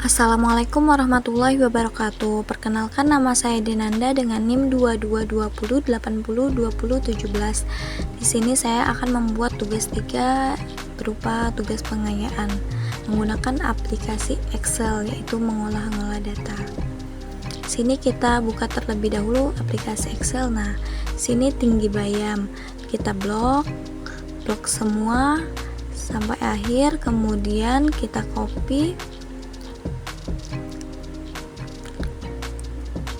Assalamualaikum warahmatullahi wabarakatuh. Perkenalkan, nama saya Denanda dengan NIM 2220802017. Di sini saya akan membuat tugas 3 berupa tugas pengayaan menggunakan aplikasi Excel, yaitu mengolah data. Sini kita buka terlebih dahulu aplikasi Excel. Nah, sini tinggi bayam. Kita blok semua sampai akhir, kemudian kita copy,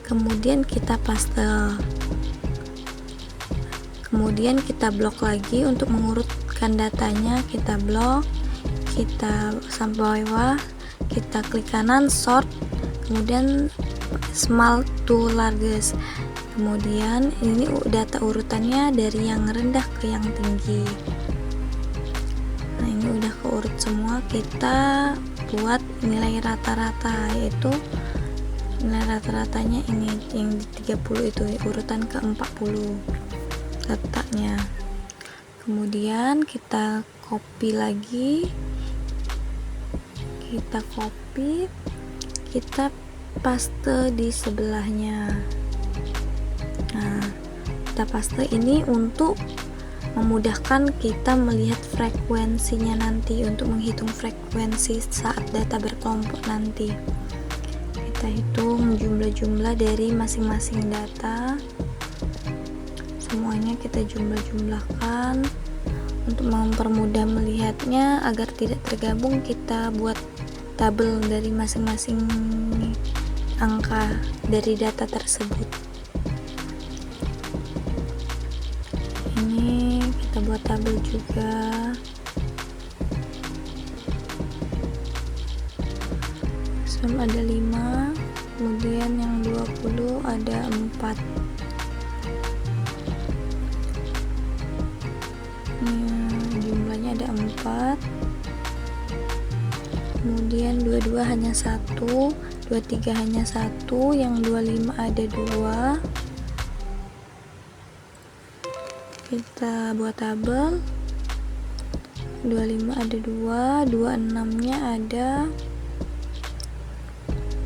kemudian kita paste, kemudian kita blok lagi untuk mengurutkan datanya. Kita blok, kita sampai bawah, kita klik kanan sort, kemudian small to largest, kemudian ini data urutannya dari yang rendah ke yang tinggi. Nah, ini udah keurut semua. Kita buat nilai rata-rata, yaitu nilai rata-ratanya ini yang di 30 itu urutan ke 40 letaknya. Kemudian kita copy lagi, kita paste di sebelahnya. Nah, kita paste ini untuk memudahkan kita melihat frekuensinya nanti, untuk menghitung frekuensi saat data berkelompok nanti. Kita hitung jumlah-jumlah dari masing-masing data, semuanya kita jumlah-jumlahkan. Untuk mempermudah melihatnya agar tidak tergabung, kita buat tabel dari masing-masing angka dari data tersebut. Ini kita buat tabel juga. Ada 5, kemudian yang 20 ada 4. Jumlahnya ada 4. Kemudian 22 hanya 1, 23 hanya 1, yang 25 ada 2. Kita buat tabel. 25 ada 2, 26 nya ada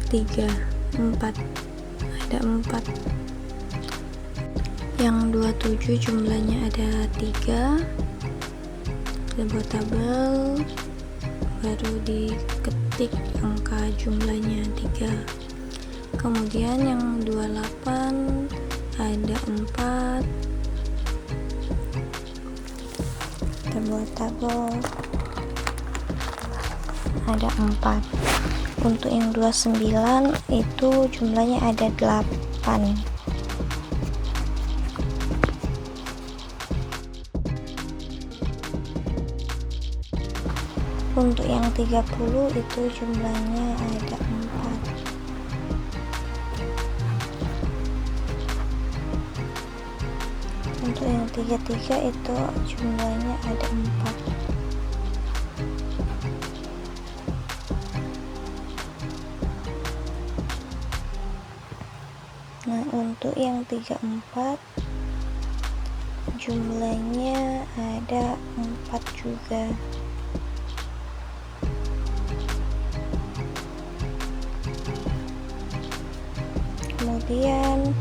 3, 4, ada 4. Yang 27 jumlahnya ada 3. Kita buat tabel, baru diketik angka jumlahnya 3. Kemudian yang 28 ada 4. Kita buat tabel, ada 4. Untuk yang 29 itu jumlahnya ada 8. Untuk yang 30 itu jumlahnya ada 4. Untuk yang 33 itu jumlahnya ada 4. Nah, untuk yang 34 jumlahnya ada 4 juga. Kemudian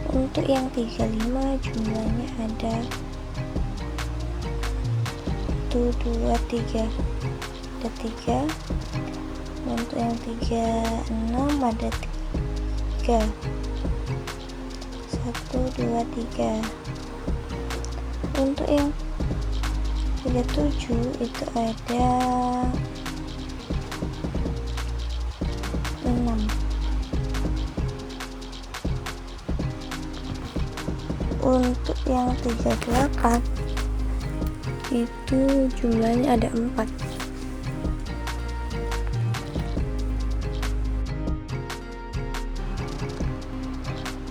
untuk yang 35 jumlahnya ada 1, 2, 3, ada 3. Untuk yang 36 ada 3, 1, 2, 3. Untuk yang 37 itu ada 6. Untuk yang 38 itu jumlahnya ada 4.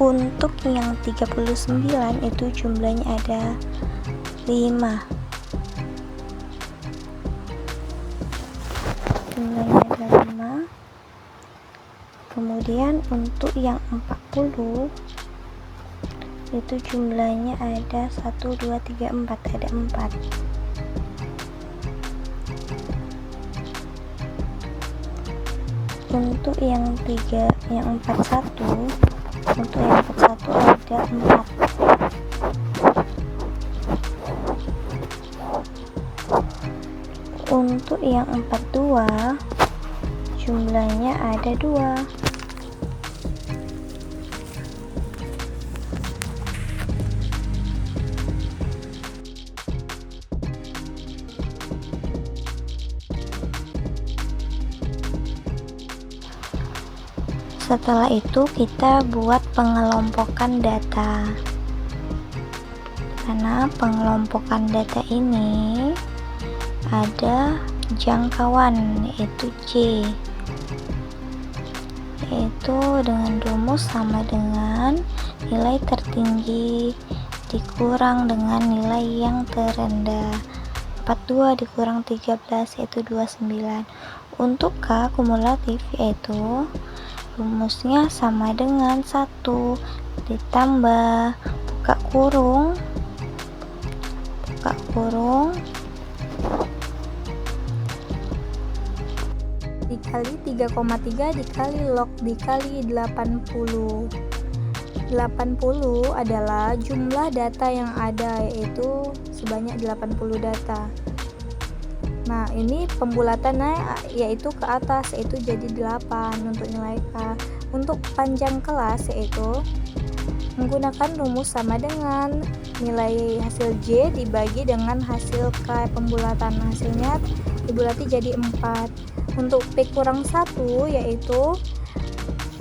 Untuk yang 39 itu jumlahnya ada 5. Jumlahnya ada 5. Kemudian untuk yang 40 itu jumlahnya ada 1, 2, 3, 4, ada 4. Untuk yang 41, untuk yang 41 ada 4. Untuk yang 42 jumlahnya ada 2. Setelah itu kita buat pengelompokan data. Karena pengelompokan data ini ada jangkauan, yaitu J, yaitu dengan rumus sama dengan nilai tertinggi dikurang dengan nilai yang terendah. 42 dikurang 13 yaitu 29. Untuk K kumulatif yaitu rumusnya sama dengan 1 ditambah buka kurung dikali 3,3 dikali log dikali 80. 80 adalah jumlah data yang ada, yaitu sebanyak 80 data. Nah, ini pembulatannya yaitu ke atas, yaitu jadi 8 untuk nilai K. Untuk panjang kelas yaitu menggunakan rumus sama dengan nilai hasil J dibagi dengan hasil K pembulatan. Hasilnya dibulati jadi 4. Untuk P kurang 1 yaitu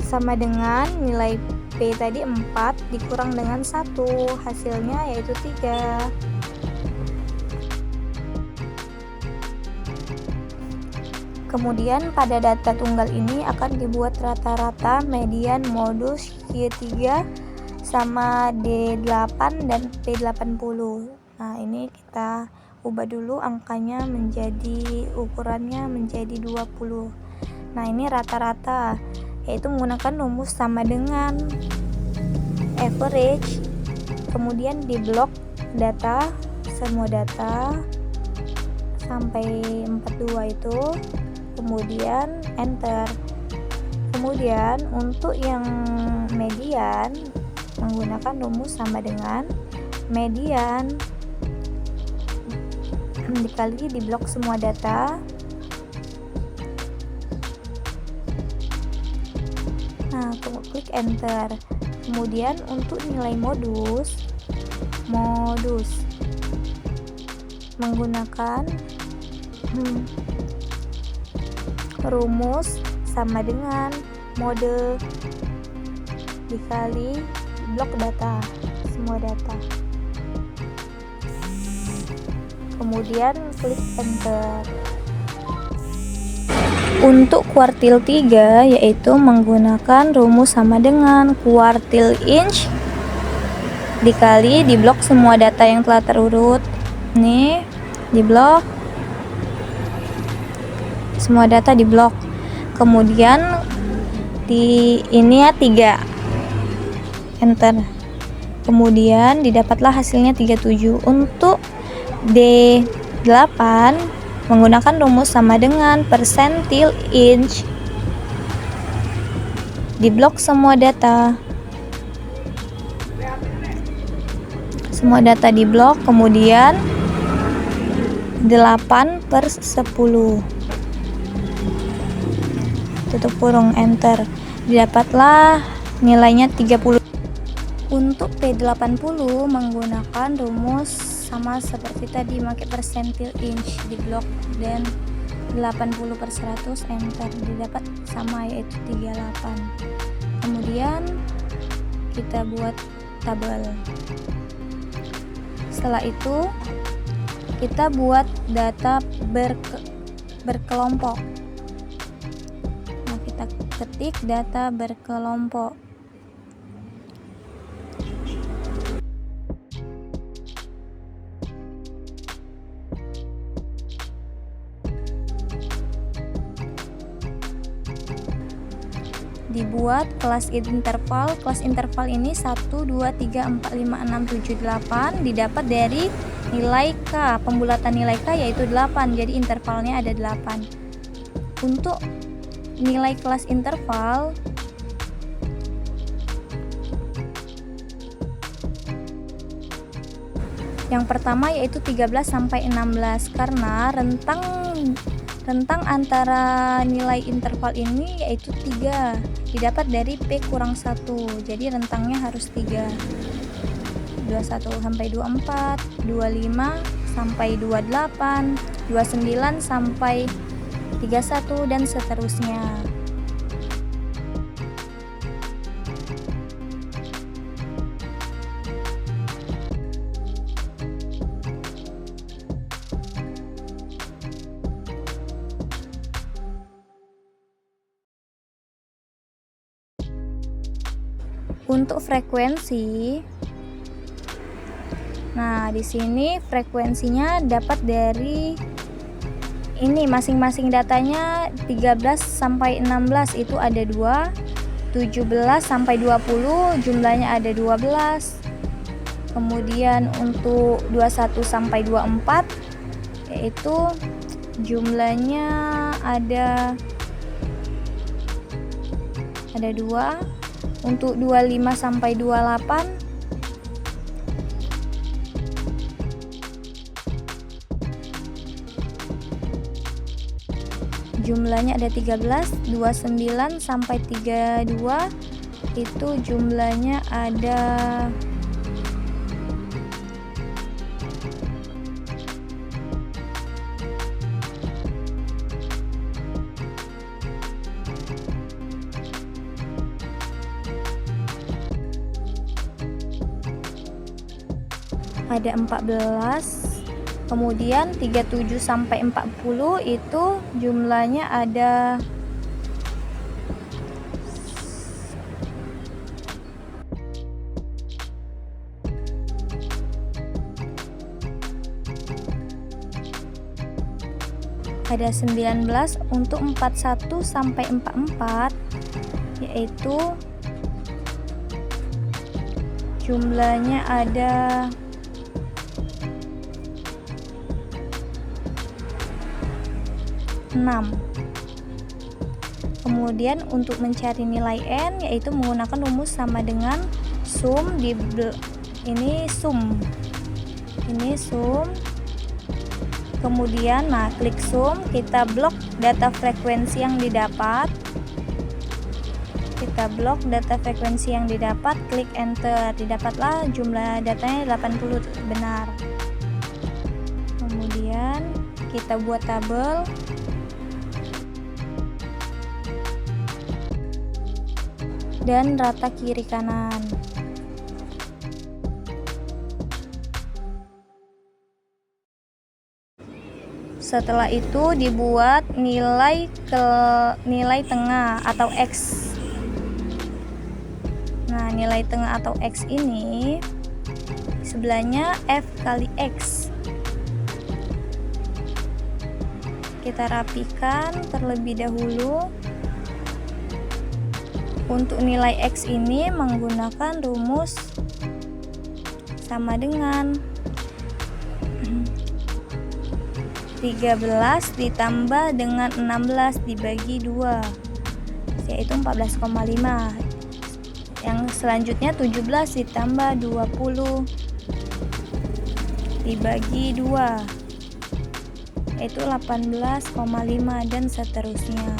sama dengan nilai P tadi 4 dikurang dengan 1, hasilnya yaitu 3. Kemudian pada data tunggal ini akan dibuat rata-rata, median, modus, Q3 sama D8 dan P80. Nah, ini kita ubah dulu angkanya menjadi ukurannya menjadi 20. Nah, ini rata-rata, yaitu menggunakan rumus sama dengan average. Kemudian di blok data, semua data sampai 42 itu, kemudian enter. Kemudian untuk yang median menggunakan rumus sama dengan median dikali di blok semua data. Nah, klik enter. Kemudian untuk nilai modus menggunakan rumus sama dengan mode dikali blok data, semua data. Kemudian klik enter. Untuk kuartil 3 yaitu menggunakan rumus sama dengan kuartil inch dikali di blok semua data yang telah terurut. Nih, di blok semua data di blok. Kemudian di ini ya 3. Enter. Kemudian didapatlah hasilnya 37. Untuk D8 menggunakan rumus sama dengan persentil inch di blok semua data. Semua data di blok, kemudian 8/10. Tutup kurung, enter. Didapatlah nilainya 30. Untuk P80 menggunakan rumus sama seperti tadi, pakai persentil inch di blok dan 80/100, enter. Didapat sama, yaitu 38. Kemudian kita buat tabel. Setelah itu kita buat data berkelompok. Nah, kita ketik data berkelompok. Dibuat kelas interval. Kelas interval ini 1, 2, 3, 4, 5, 6, 7, 8 didapat dari nilai K. Pembulatan nilai K yaitu 8. Jadi intervalnya ada 8. Untuk nilai kelas interval yang pertama yaitu 13 sampai 16 karena rentang antara nilai interval ini yaitu 3 didapat dari P kurang 1, jadi rentangnya harus 3. 21 sampai 24, 25 sampai 28, 29 sampai 31 dan seterusnya. Untuk frekuensi, nah di sini frekuensinya dapat dari ini masing-masing datanya 13 sampai 16 itu ada 2, 17 sampai 20 jumlahnya ada 12. Kemudian untuk 21 sampai 24 yaitu jumlahnya ada 2. Untuk 25 sampai 28 jumlahnya ada 13. 29 sampai 32 itu jumlahnya ada 14. Kemudian 37 sampai 40 itu jumlahnya ada 19. Untuk 41 sampai 44 yaitu jumlahnya ada 6. Kemudian untuk mencari nilai n yaitu menggunakan rumus sama dengan sum ini sum. Kemudian klik sum, kita blok data frekuensi yang didapat. Klik enter. Didapatlah jumlah datanya 80 benar. Kemudian kita buat tabel. Dan rata kiri kanan. Setelah itu dibuat nilai tengah atau X. Nah, nilai tengah atau X ini sebelahnya F kali X. Kita rapikan terlebih dahulu. Untuk nilai X ini menggunakan rumus sama dengan 13 ditambah dengan 16 dibagi 2 yaitu 14,5. Yang selanjutnya 17 ditambah 20 dibagi 2 yaitu 18,5 dan seterusnya.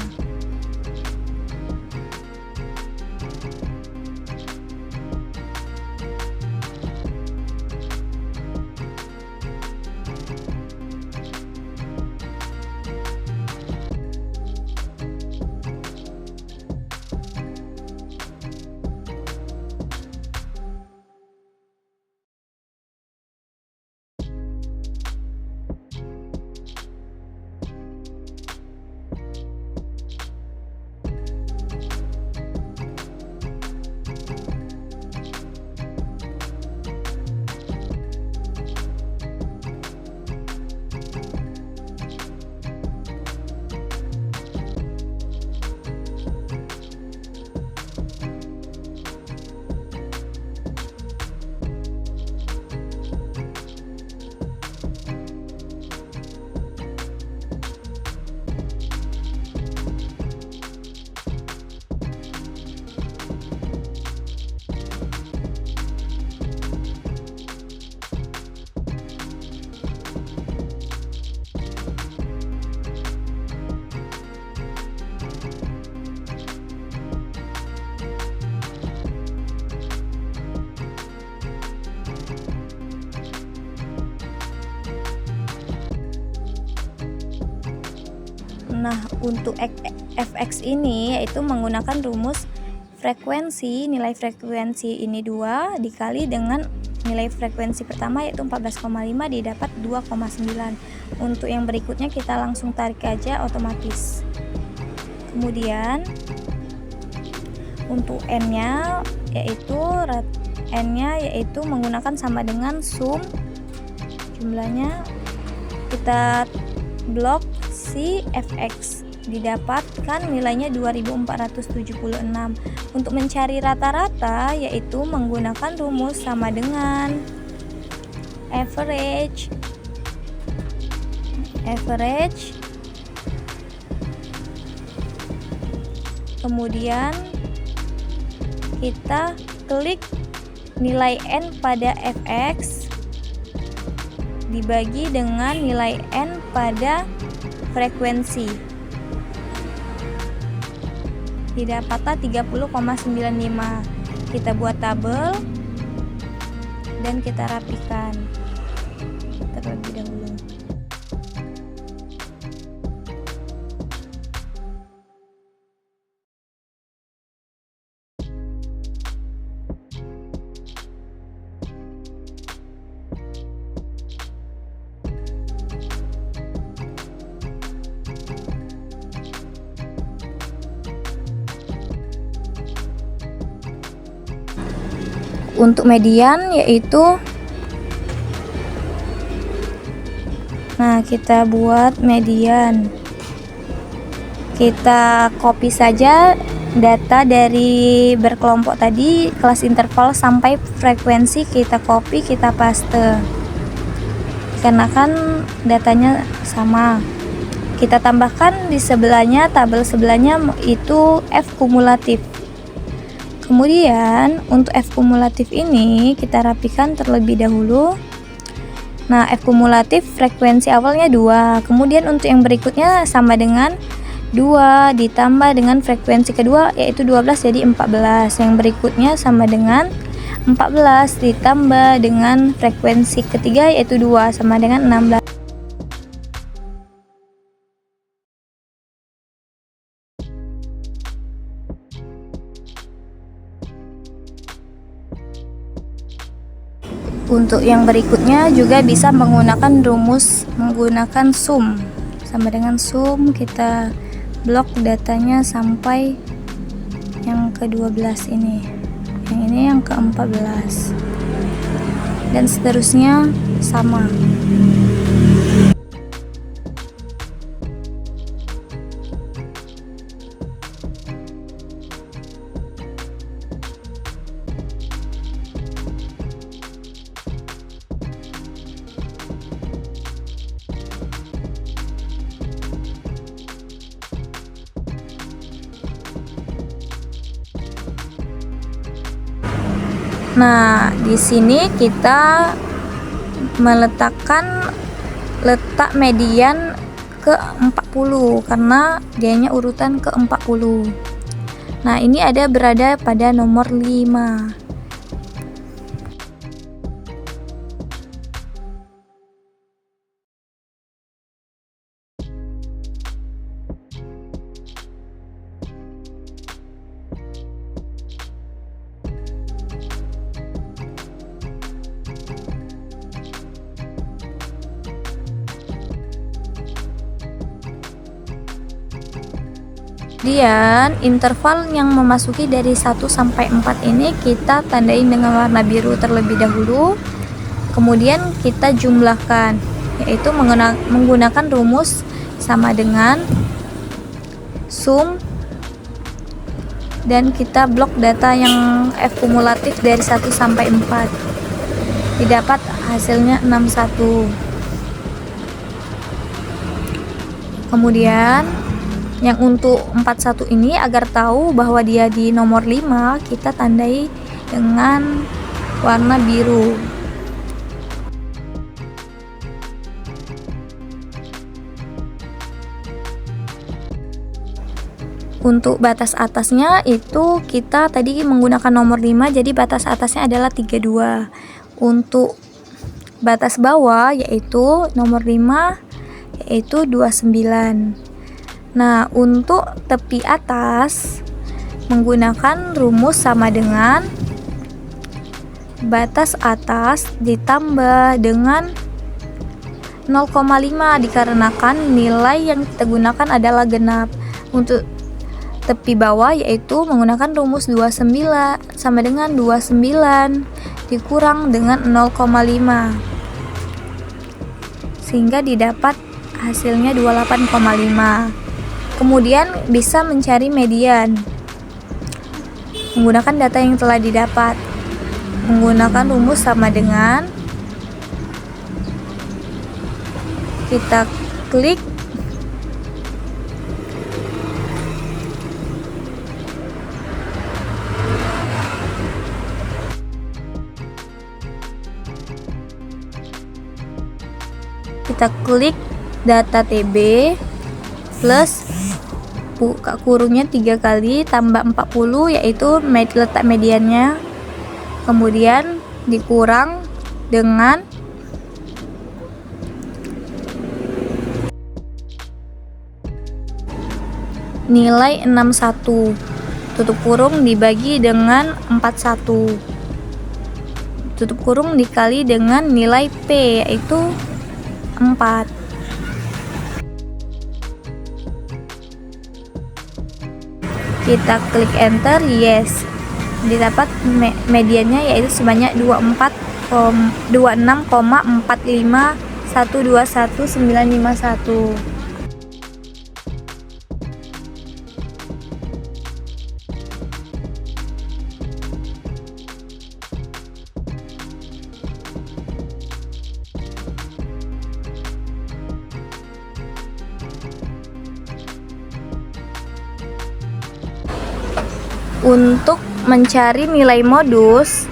Nah, untuk fx ini yaitu menggunakan rumus frekuensi. Nilai frekuensi ini 2 dikali dengan nilai frekuensi pertama yaitu 14,5 didapat 2,9. Untuk yang berikutnya kita langsung tarik aja otomatis. Kemudian untuk n-nya yaitu menggunakan sama dengan sum jumlahnya, kita blok si fx, didapatkan nilainya 2476. Untuk mencari rata-rata yaitu menggunakan rumus sama dengan average, kemudian kita klik nilai n pada fx dibagi dengan nilai n pada frekuensi, didapatlah 30,95. Kita buat tabel dan kita rapikan terlebih dahulu. Untuk median yaitu, nah kita buat median, kita copy saja data dari berkelompok tadi, kelas interval sampai frekuensi, kita copy, kita paste karena kan datanya sama. Kita tambahkan di sebelahnya, tabel sebelahnya itu F kumulatif. Kemudian untuk F kumulatif ini kita rapikan terlebih dahulu. Nah, F kumulatif frekuensi awalnya 2, kemudian untuk yang berikutnya sama dengan 2 ditambah dengan frekuensi kedua yaitu 12 jadi 14. Yang berikutnya sama dengan 14 ditambah dengan frekuensi ketiga yaitu 2 sama dengan 16. Untuk yang berikutnya juga bisa menggunakan sum. Sama dengan sum, kita blok datanya sampai yang ke-12 ini. Yang ini yang ke-14. Dan seterusnya sama. Nah, di sini kita meletakkan letak median ke 40 karena dianya urutan ke 40. Nah, ini berada pada nomor 5. Kemudian interval yang memasuki dari 1 sampai 4 ini kita tandai dengan warna biru terlebih dahulu. Kemudian kita jumlahkan, yaitu menggunakan rumus sama dengan sum, dan kita blok data yang F kumulatif dari 1 sampai 4. Didapat hasilnya 61. Kemudian yang untuk 41 ini agar tahu bahwa dia di nomor 5, kita tandai dengan warna biru. Untuk batas atasnya itu kita tadi menggunakan nomor 5, jadi batas atasnya adalah 32. Untuk batas bawah yaitu nomor 5 yaitu 29. Nah, untuk tepi atas menggunakan rumus sama dengan batas atas ditambah dengan 0,5 dikarenakan nilai yang kita gunakan adalah genap. Untuk tepi bawah yaitu menggunakan rumus 29 sama dengan 29 dikurang dengan 0,5 sehingga didapat hasilnya 28,5. Kemudian bisa mencari median menggunakan data yang telah didapat. Menggunakan rumus sama dengan kita klik data TB plus buka kurungnya 3 kali tambah 40 yaitu letak mediannya, kemudian dikurang dengan nilai 61 tutup kurung dibagi dengan 41 tutup kurung dikali dengan nilai P yaitu 4. Kita klik enter, yes, didapat mediannya yaitu sebanyak 26,45121,951. Untuk mencari nilai modus,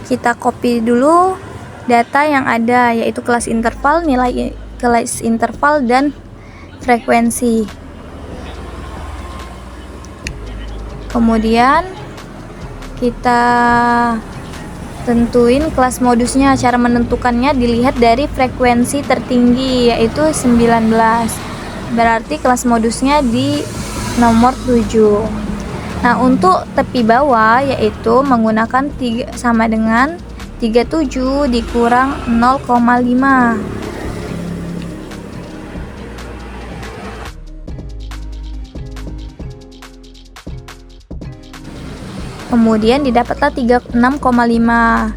kita copy dulu data yang ada yaitu kelas interval, nilai kelas interval dan frekuensi. Kemudian kita tentuin kelas modusnya. Cara menentukannya dilihat dari frekuensi tertinggi yaitu 19. Berarti kelas modusnya di nomor 7. Nah, untuk tepi bawah yaitu menggunakan sama dengan 37 dikurang 0,5. Kemudian didapatlah 36,5.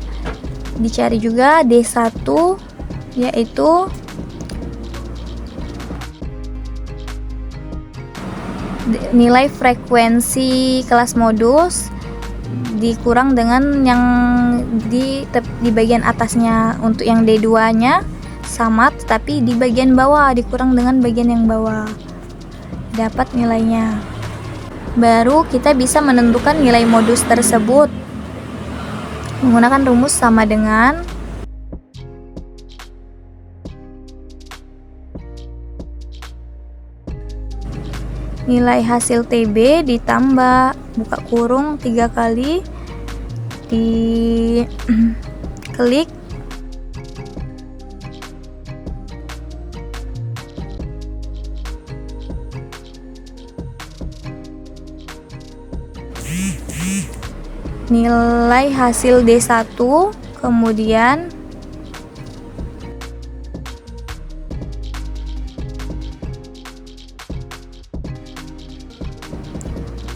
Dicari juga D1 yaitu nilai frekuensi kelas modus dikurang dengan yang di bagian atasnya. Untuk yang D2-nya sama tetapi di bagian bawah dikurang dengan bagian yang bawah. Dapat nilainya. Baru kita bisa menentukan nilai modus tersebut menggunakan rumus sama dengan nilai hasil TB ditambah buka kurung 3 kali di klik nilai hasil D1, kemudian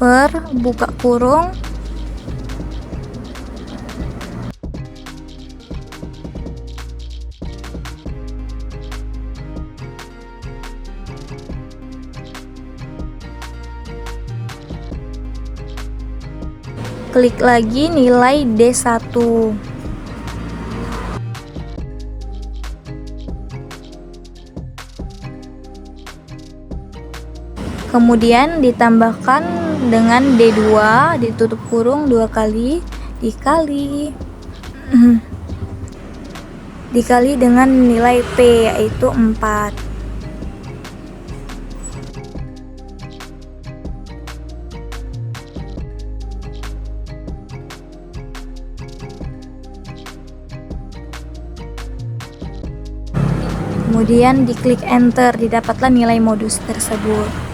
per buka kurung klik lagi nilai D1. Kemudian ditambahkan dengan D2 ditutup kurung 2 kali dikali dengan nilai P yaitu 4. Kemudian diklik enter, didapatlah nilai modus tersebut.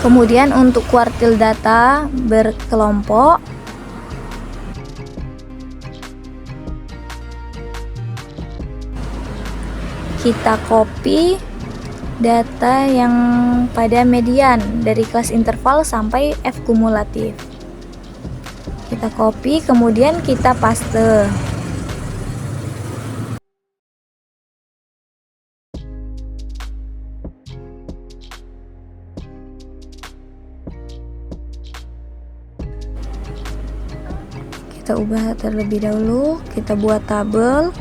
Kemudian untuk kuartil data berkelompok, kita copy data yang pada median dari kelas interval sampai F kumulatif. Kita copy, kemudian kita paste. Kita ubah terlebih dahulu, kita buat tabel.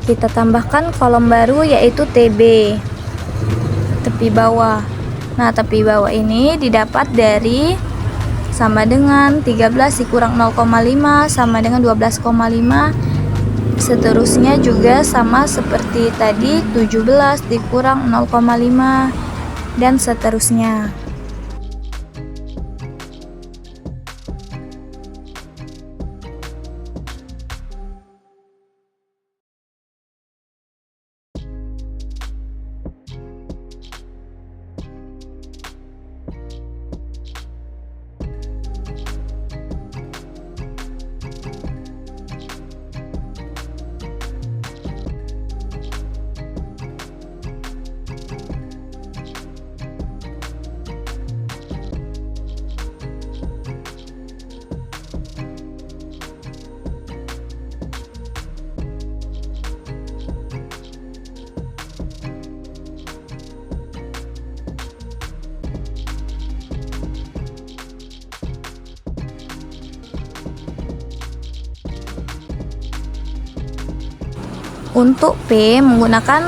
Kita tambahkan kolom baru yaitu TB, tepi bawah. Nah, tepi bawah ini didapat dari sama dengan 13 dikurang 0,5 sama dengan 12,5. Seterusnya juga sama seperti tadi, 17 dikurang 0,5 dan seterusnya. Untuk P menggunakan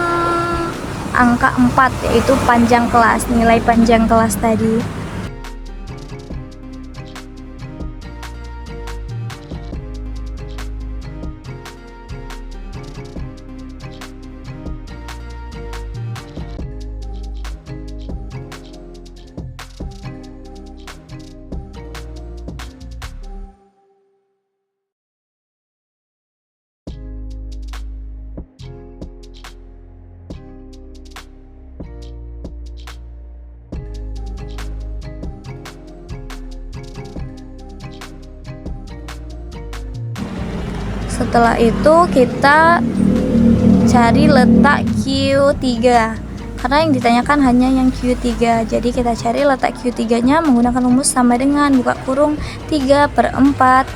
angka 4 yaitu panjang kelas, nilai panjang kelas tadi. Setelah itu kita cari letak Q3 karena yang ditanyakan hanya yang Q3, jadi kita cari letak Q3 nya menggunakan rumus sama dengan buka kurung 3/4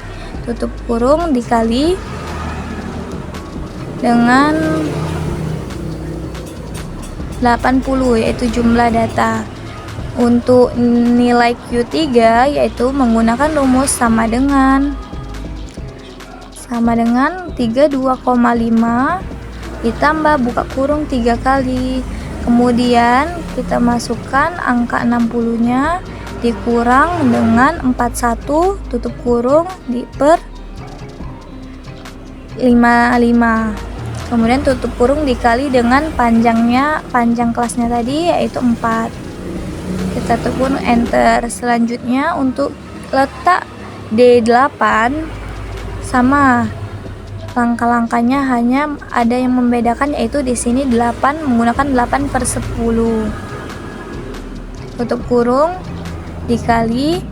tutup kurung dikali dengan 80 yaitu jumlah data. Untuk nilai Q3 yaitu menggunakan rumus sama dengan 32,5 ditambah buka kurung 3 kali, kemudian kita masukkan angka 60 nya dikurang dengan 41 tutup kurung per 55, kemudian tutup kurung dikali dengan panjang kelasnya tadi yaitu 4. Kita tekan enter. Selanjutnya untuk letak D8 sama, langkah-langkahnya hanya ada yang membedakan yaitu di sini 8 menggunakan 8/10 tutup kurung dikali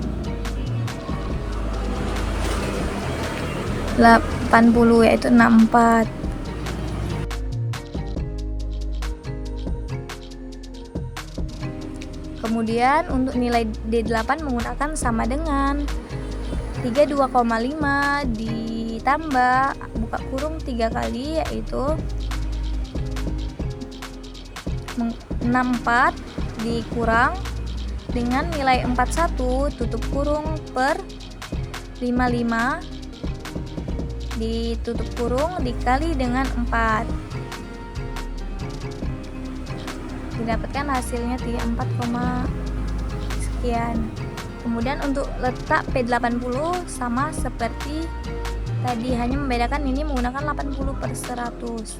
80 yaitu 64. Kemudian untuk nilai D8 menggunakan sama dengan 32,5 ditambah buka kurung 3 kali, yaitu 64 dikurang dengan nilai 41 tutup kurung per 55 ditutup kurung dikali dengan 4, didapatkan hasilnya 34, sekian. Kemudian untuk letak P80 sama seperti tadi, hanya membedakan ini menggunakan 80/100.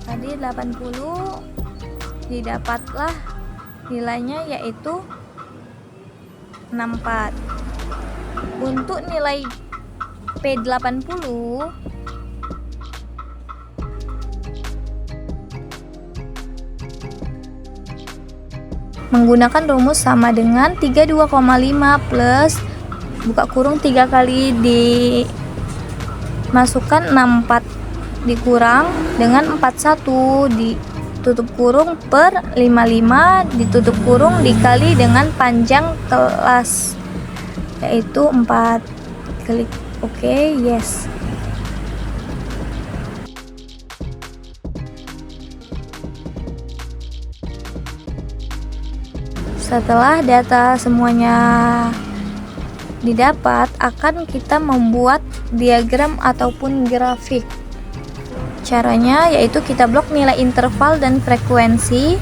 Tadi 80 didapatlah nilainya yaitu 64. Untuk nilai P80 menggunakan rumus sama dengan 32,5 plus buka kurung 3 kali dimasukkan 64 dikurang dengan 41 ditutup kurung per 55 ditutup kurung dikali dengan panjang kelas, yaitu 4. Klik OK, yes. Setelah data semuanya didapat, akan kita membuat diagram ataupun grafik. Caranya yaitu kita blok nilai interval dan frekuensi.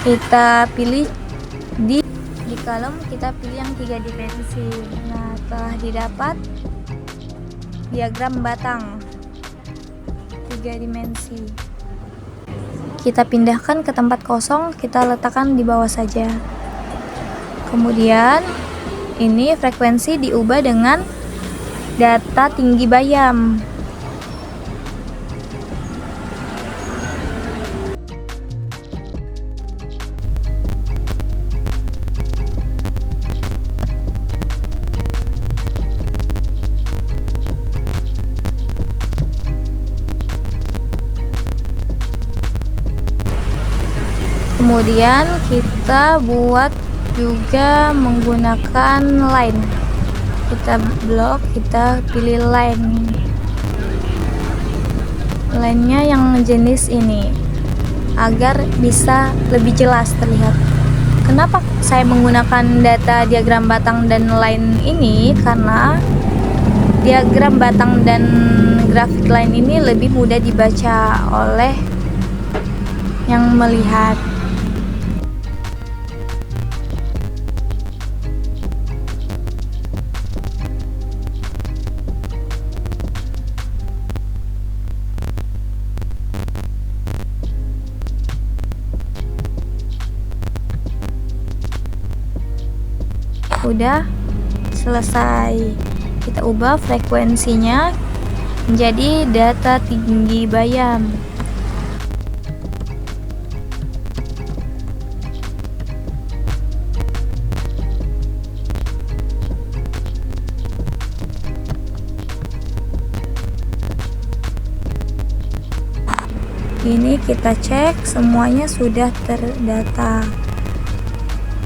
Kita pilih di kolom, kita pilih yang 3 dimensi. Nah, telah didapat diagram batang 3 dimensi. Kita pindahkan ke tempat kosong, kita letakkan di bawah saja. Kemudian ini frekuensi diubah dengan data tinggi bayam. Kemudian kita buat juga menggunakan line. Kita blok, kita pilih line. Line-nya yang jenis ini agar bisa lebih jelas terlihat. Kenapa saya menggunakan data diagram batang dan line ini? Karena diagram batang dan grafik line ini lebih mudah dibaca oleh yang melihat. Udah selesai, kita ubah frekuensinya menjadi data tinggi bayam. Ini kita cek semuanya sudah terdata.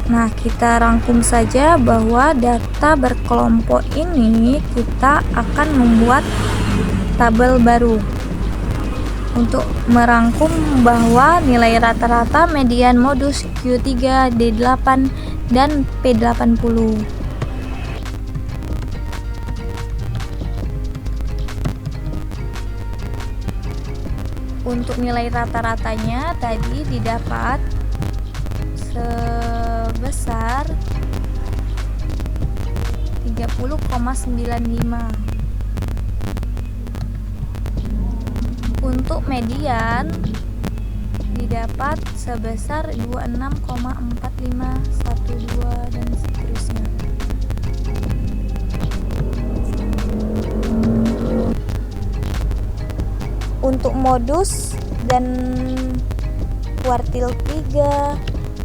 Nah, kita rangkum saja bahwa data berkelompok ini kita akan membuat tabel baru untuk merangkum bahwa nilai rata-rata, median, modus, Q3, D8, dan P80. Untuk nilai rata-ratanya tadi didapat sebesar 30,95. Untuk median didapat sebesar 26,4512 dan seterusnya. Untuk modus dan kuartil 3,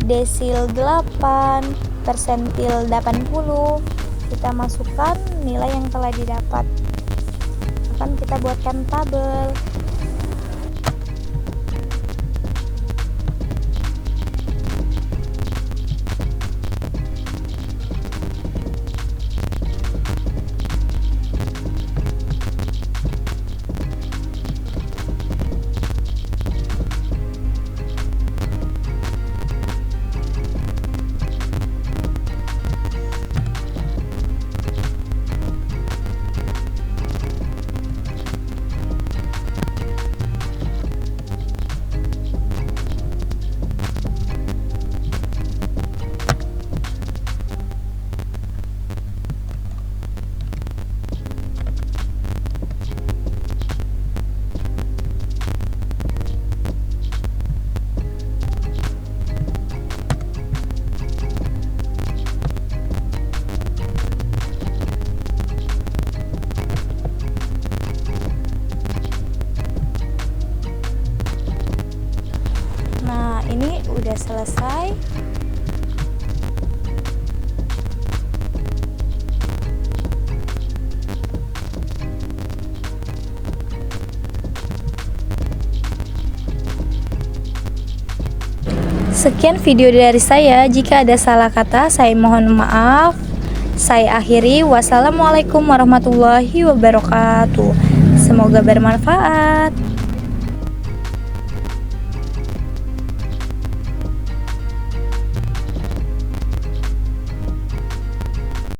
desil 8, persentil 80, kita masukkan nilai yang telah didapat. Akan kita buatkan tabel. selesai. Sekian video dari saya. Jika ada salah kata, saya mohon maaf. Saya akhiri. Wassalamualaikum warahmatullahi wabarakatuh. Semoga bermanfaat.